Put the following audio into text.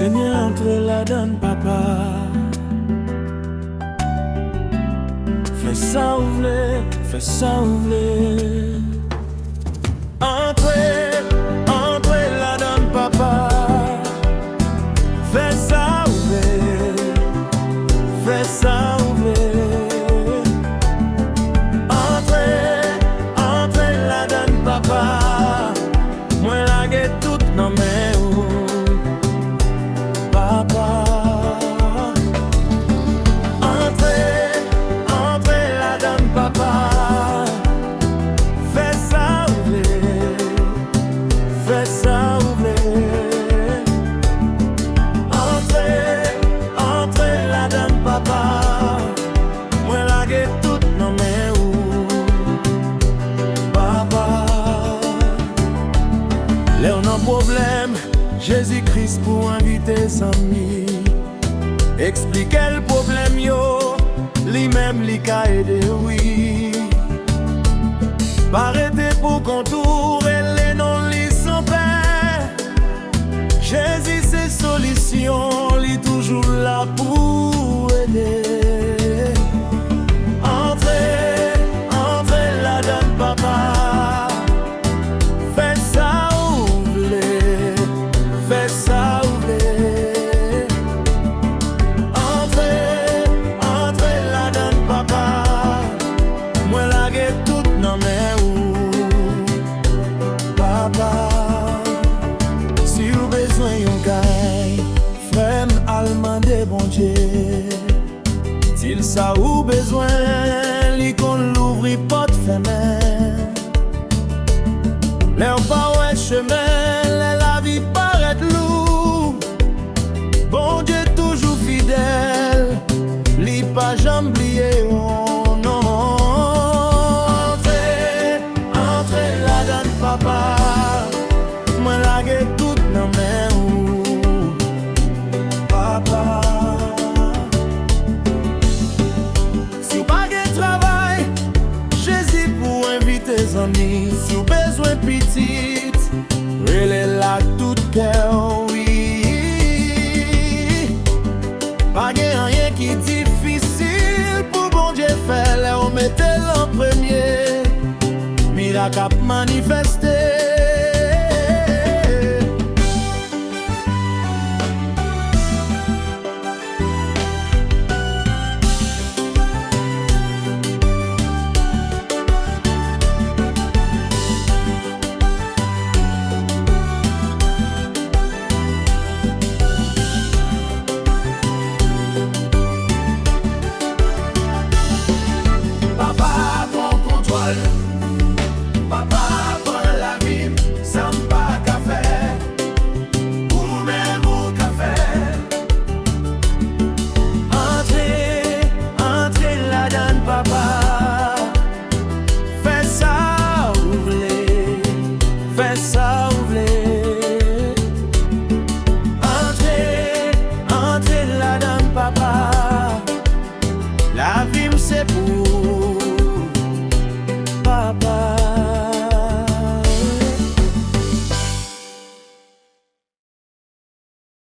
Seigneur, entre la donne, papa. Fais ça ouvrir, fais ça ouvrir. Entre la donne, papa. Fais ça ouvrir, fais ça ouvrir. Entre la donne, papa. Moi la guette toute dans mes roues, papa. Entre la donne, papa. Fais ça ouvrir, fais ça ouvrir. Entre la donne, papa. Moi la guette toute dans mes roues, papa. Là on a un problème, Jésus-Christ pour inviter ses amis. Expliquer le problème yo, lui-même li ka aidé oui. Arrêtez pour contour et les non li sans paix. Jésus c'est solution, li toujours là pour aider. Entre la donne papa. Fais ça ouvrir, fais ça ouvrir. Entre la donne papa. Moi la guette toute dans mes roues, papa. Si vous besoin yon kay, frère allemand de bon Dieu. S'il ça ou besoin, li kon l'ouvri porte fenêtre. L'air pas ouais chemin, la vie paraît lourd. Bon Dieu toujours fidèle, li pas jamais oublié, oh non. Entre la donne papa. Moi la guette toute dans mes roues, papa. Si vous pas de travail, Jésus pour inviter ses amis. Si vous besoin petite, relais la tout cœur, oui. Pas de rien qui difficile pour bon Dieu faire. Là on mettait l'en premier, miracle manifesté.